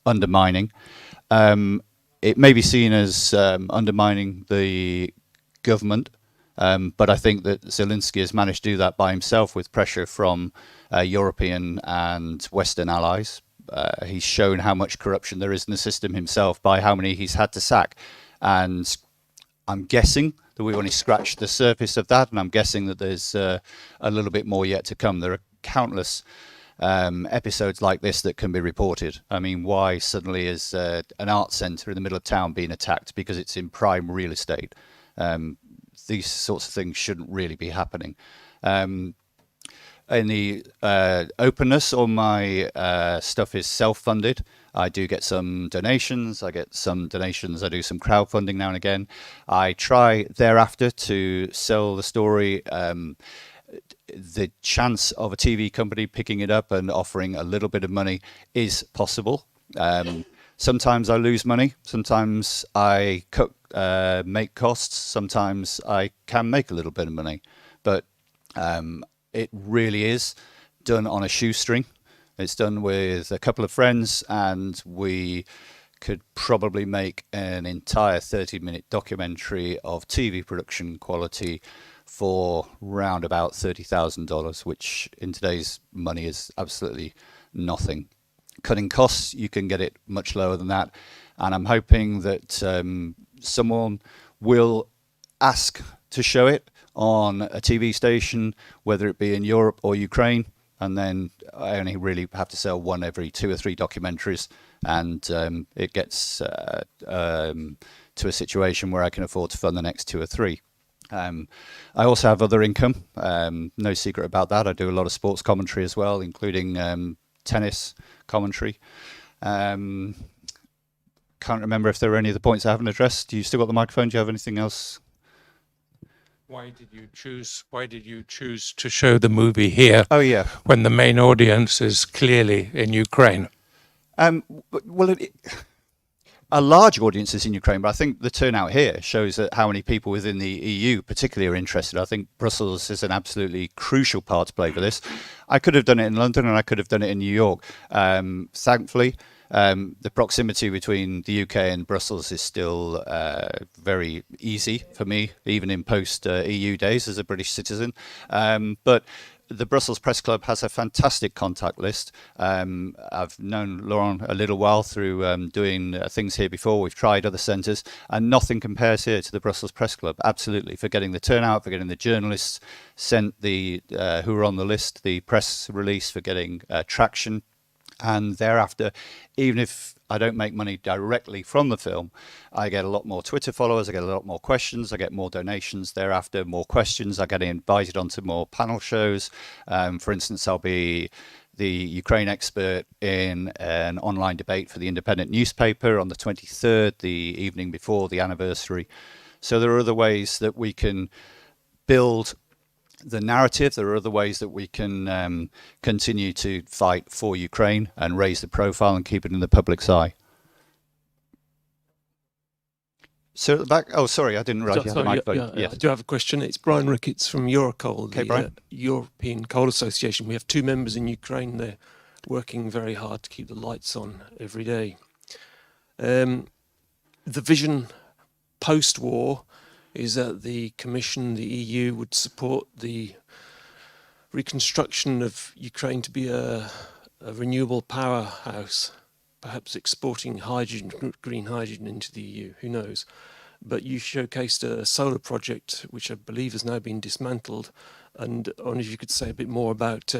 undermining. It may be seen as undermining the government, but I think that Zelensky has managed to do that by himself with pressure from European and Western allies. He's shown how much corruption there is in the system himself by how many he's had to sack. And I'm guessing that we've only scratched the surface of that, and I'm guessing that there's a little bit more yet to come. There are countless episodes like this that can be reported. I mean, why suddenly is an art centre in the middle of town being attacked because it's in prime real estate? These sorts of things shouldn't really be happening. In the openness, all my stuff is self-funded. I do get some donations. I do some crowdfunding now and again. I try thereafter to sell the story. The chance of a TV company picking it up and offering a little bit of money is possible. Sometimes I lose money. Sometimes I make costs. Sometimes I can make a little bit of money. But it really is done on a shoestring. It's done with a couple of friends, and we could probably make an entire 30-minute documentary of TV production quality for round about $30,000, which in today's money is absolutely nothing. Cutting costs, you can get it much lower than that, and I'm hoping that someone will ask to show it on a TV station, whether it be in Europe or Ukraine, and then I only really have to sell one every 2 or 3 documentaries, and it gets to a situation where I can afford to fund the next 2 or 3. I also have other income, no secret about that. I do a lot of sports commentary as well, including tennis commentary. Can't remember if there were any of the points I haven't addressed. Do you still got the microphone? Do you have anything else? Why did you choose to show the movie here? Oh yeah, when the main audience is clearly in Ukraine. Well, a large audience is in Ukraine, but I think the turnout here shows that how many people within the EU particularly are interested. I think Brussels is an absolutely crucial part to play for this. I could have done it in London and I could have done it in New York. Thankfully, the proximity between the UK and Brussels is still very easy for me, even in post-EU days as a British citizen. But the Brussels Press Club has a fantastic contact list. I've known Laurent a little while through doing things here before. We've tried other centres, and nothing compares here to the Brussels Press Club. Absolutely, for getting the turnout, for getting the journalists sent the who are on the list, the press release, for getting traction. And thereafter, even if I don't make money directly from the film, I get a lot more Twitter followers, I get a lot more questions, I get more donations. Thereafter, more questions, I get invited onto more panel shows. For instance, I'll be the Ukraine expert in an online debate for the Independent newspaper on the 23rd, the evening before the anniversary. So there are other ways that we can build the narrative. There are other ways that we can continue to fight for Ukraine and raise the profile and keep it in the public's eye. So at the back, oh sorry, I didn't realise you had a microphone. Yes. I do have a question. It's Brian Ricketts from Eurocoal, the European Coal Association. We have 2 members in Ukraine. They're working very hard to keep the lights on every day. The vision post-war is that the Commission, the EU, would support the reconstruction of Ukraine to be a renewable powerhouse, perhaps exporting hydrogen, green hydrogen into the EU, who knows. But you showcased a solar project, which I believe has now been dismantled, and I wonder if you could say a bit more about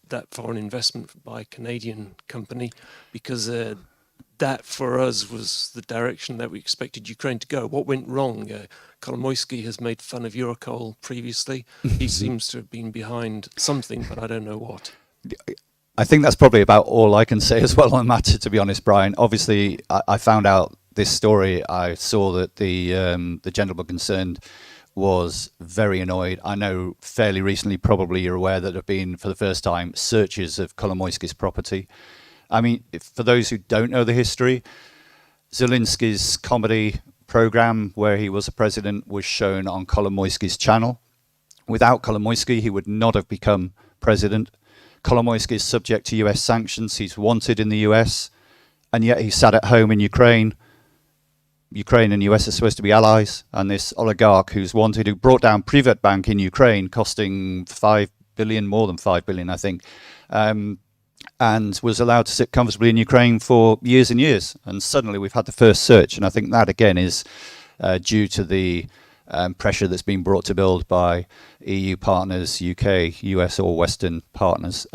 that foreign investment by a Canadian company, because that for us was the direction that we expected Ukraine to go. What went wrong? Kolomoisky has made fun of Eurocoal previously. He seems to have been behind something, but I don't know what. I think that's probably about all I can say as well on the matter, to be honest, Brian. Obviously, I found out this story. I saw that the gentleman concerned was very annoyed. I know fairly recently, probably you're aware, that there have been, for the first time, searches of Kolomoisky's property. I mean, for those who don't know the history, Zelensky's comedy program, where he was a president, was shown on Kolomoisky's channel. Without Kolomoisky, he would not have become president. Kolomoisky is subject to US sanctions. He's wanted in the US, and yet he sat at home in Ukraine. Ukraine and US are supposed to be allies, and this oligarch who's wanted, who brought down Privatbank in Ukraine, costing 5 billion, more than 5 billion, I think, and was allowed to sit comfortably in Ukraine for years and years. And suddenly we've had the first search, and I think that again is due to the pressure that's been brought to build by EU partners, UK, US, or Western partners.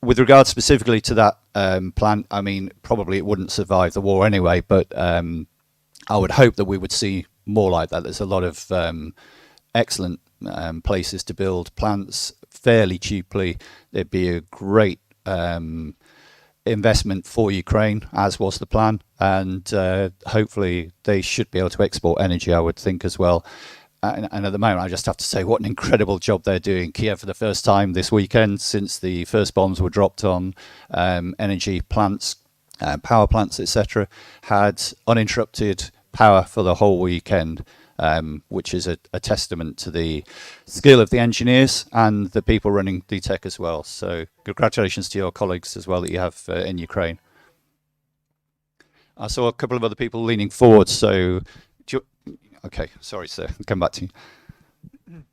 With regard specifically to that plant, I mean, probably it wouldn't survive the war anyway, but I would hope that we would see more like that. There's a lot of excellent places to build plants fairly cheaply. It'd be a great investment for Ukraine, as was the plan, and hopefully they should be able to export energy, I would think, as well. And at the moment, I just have to say what an incredible job they're doing. Kiev, for the first time this weekend since the first bombs were dropped on energy plants, power plants, etc., had uninterrupted power for the whole weekend, which is a testament to the skill of the engineers and the people running DTEC as well. So congratulations to your colleagues as well that you have in Ukraine. I saw a couple of other people leaning forward, so okay, sorry, sir. I'll come back to you.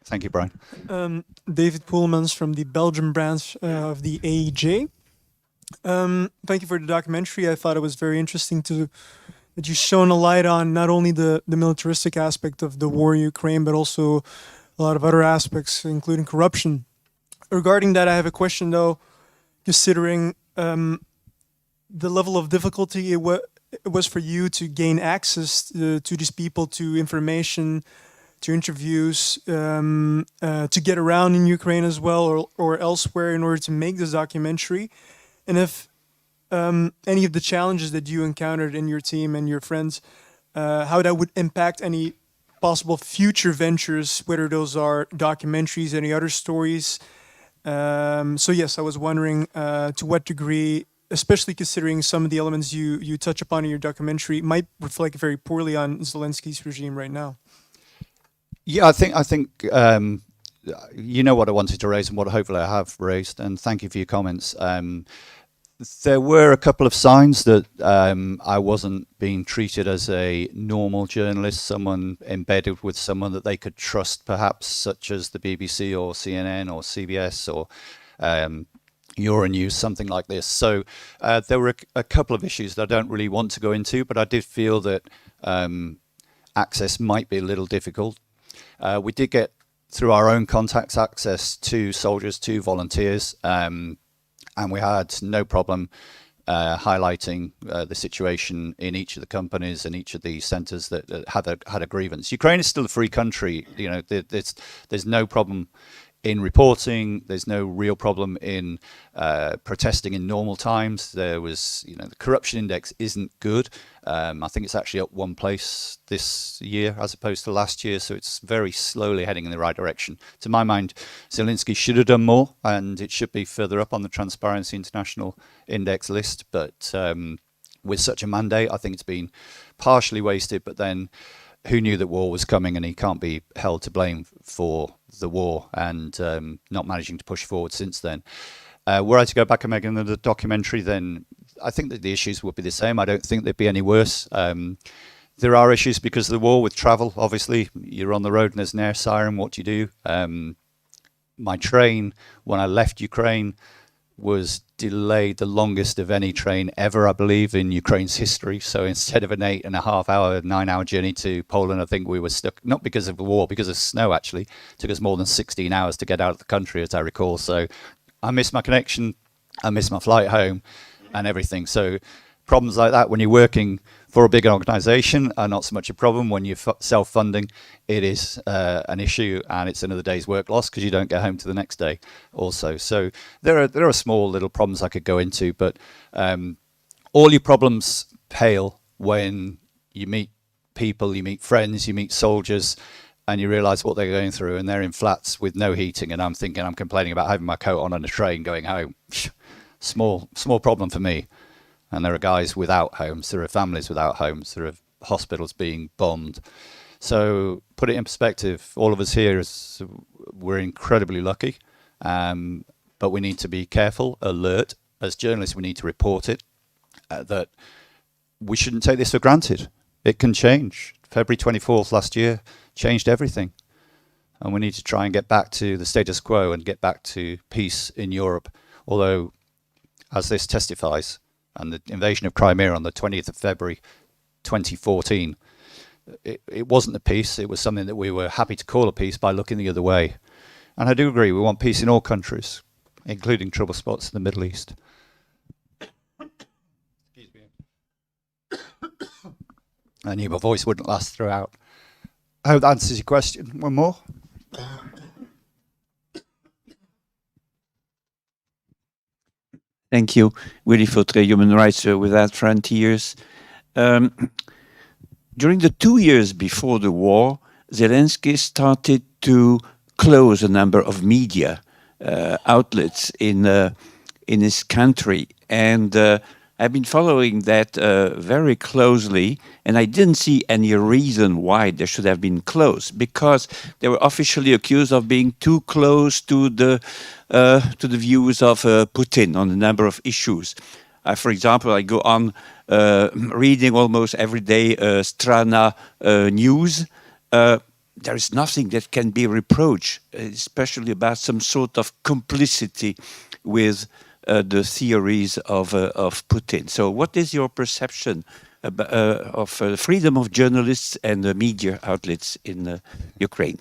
Thank you, Brian. David Poelmans from the Belgian branch of the AEJ. Thank you for the documentary. I thought it was very interesting that you've shown a light on not only the militaristic aspect of the war in Ukraine, but also a lot of other aspects, including corruption. Regarding that, I have a question, though, considering the level of difficulty it was for you to gain access to these people, to information, to interviews, to get around in Ukraine as well, or elsewhere in order to make this documentary. And if any of the challenges that you encountered in your team and your friends, how that would impact any possible future ventures, whether those are documentaries, any other stories. So yes, I was wondering to what degree, especially considering some of the elements you touch upon in your documentary, might reflect very poorly on Zelensky's regime right now. Yeah, I think you know what I wanted to raise and what hopefully I have raised, and thank you for your comments. There were a couple of signs that I wasn't being treated as a normal journalist, someone embedded with someone that they could trust, perhaps, such as the BBC or CNN or CBS or Euronews, something like this. So there were a couple of issues that I don't really want to go into, but I did feel that access might be a little difficult. We did get, through our own contacts, access to soldiers, to volunteers, and we had no problem highlighting the situation in each of the companies and each of the centres that had a grievance. Ukraine is still a free country. You know, there's no problem in reporting. There's no real problem in protesting in normal times. There was, you know, the corruption index isn't good. I think it's actually up one place this year as opposed to last year, so it's very slowly heading in the right direction. To my mind, Zelensky should have done more, and it should be further up on the Transparency International Index list. But with such a mandate, I think it's been partially wasted. But then, who knew that war was coming, and he can't be held to blame for the war and not managing to push forward since then. Were I to go back and make another documentary, then I think that the issues would be the same. I don't think they'd be any worse. There are issues because of the war with travel. Obviously, you're on the road and there's an air siren. What do you do? My train, when I left Ukraine, was delayed the longest of any train ever, I believe, in Ukraine's history. So instead of an 8.5 hour, 9-hour journey to Poland, I think we were stuck, not because of the war, because of snow actually. It took us more than 16 hours to get out of the country, as I recall. So I missed my connection, I missed my flight home and everything. So problems like that when you're working for a big organization are not so much a problem. When you're self-funding, it is an issue, and it's another day's work lost because you don't get home to the next day also. So there are small little problems I could go into, but all your problems pale when you meet people, you meet friends, you meet soldiers, and you realize what they're going through, and they're in flats with no heating, and I'm thinking I'm complaining about having my coat on a train going home. Small problem for me. And there are guys without homes, there are families without homes, there are hospitals being bombed. So put it in perspective, all of us here, we're incredibly lucky, but we need to be careful, alert. As journalists, we need to report it, that we shouldn't take this for granted. It can change. February 24th last year changed everything. And we need to try and get back to the status quo and get back to peace in Europe. Although, as this testifies, and the invasion of Crimea on the 20th of February 2014, it wasn't a peace. It was something that we were happy to call a peace by looking the other way. And I do agree, we want peace in all countries, including trouble spots in the Middle East. I knew my voice wouldn't last throughout. I hope that answers your question. One more? Thank you. Willy Fautré, Human Rights Without Frontiers. During the 2 years before the war, Zelensky started to close a number of media outlets in his country. And I've been following that very closely, and I didn't see any reason why they should have been closed, because they were officially accused of being too close to the views of Putin on a number of issues. For example, I go on reading almost every day Strana news. There is nothing that can be reproached, especially about some sort of complicity with the theories of Putin. So what is your perception of freedom of journalists and media outlets in Ukraine?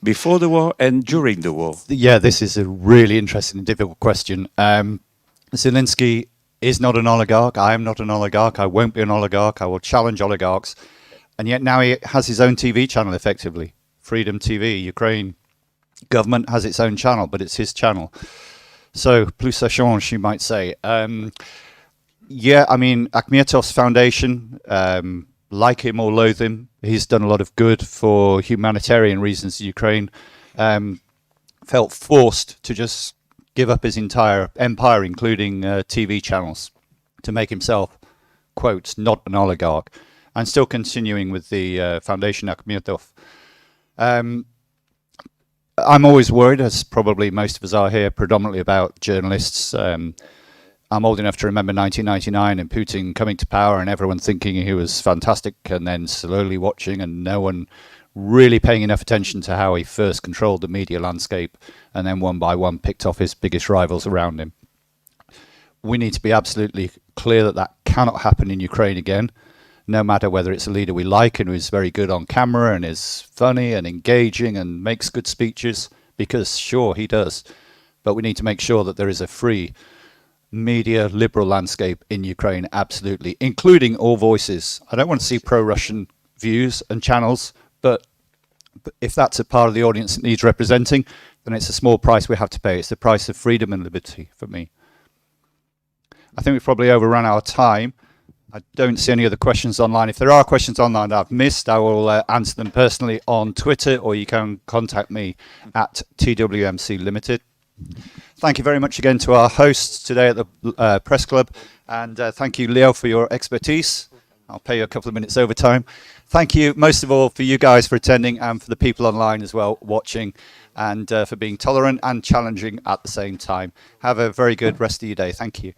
Before the war and during the war? Yeah, this is a really interesting and difficult question. Zelensky is not an oligarch. I am not an oligarch. I won't be an oligarch. I will challenge oligarchs. And yet now he has his own TV channel, effectively. Freedom TV. Ukraine government has its own channel, but it's his channel. So, plus ça change, you might say. Yeah, I mean, Akhmetov's foundation, like him or loathe him, he's done a lot of good for humanitarian reasons in Ukraine. Felt forced to just give up his entire empire, including TV channels, to make himself, quote, not an oligarch. And still continuing with the Foundation Akhmetov. I'm always worried, as probably most of us are here, predominantly about journalists. I'm old enough to remember 1999 and Putin coming to power and everyone thinking he was fantastic, and then slowly watching and no one really paying enough attention to how he first controlled the media landscape and then one by one picked off his biggest rivals around him. We need to be absolutely clear that that cannot happen in Ukraine again. No matter whether it's a leader we like and who's very good on camera and is funny and engaging and makes good speeches, because sure, he does. But we need to make sure that there is a free media liberal landscape in Ukraine, absolutely, including all voices. I don't want to see pro-Russian views and channels, but if that's a part of the audience that needs representing, then it's a small price we have to pay. It's the price of freedom and liberty for me. I think we've probably overrun our time. I don't see any other questions online. If there are questions online that I've missed, I will answer them personally on Twitter, or you can contact me at TWMC Limited. Thank you very much again to our hosts today at the Press Club, and thank you, Leo, for your expertise. I'll pay you a couple of minutes overtime. Thank you, most of all, for you guys for attending, and for the people online as well watching, and for being tolerant and challenging at the same time. Have a very good rest of your day. Thank you.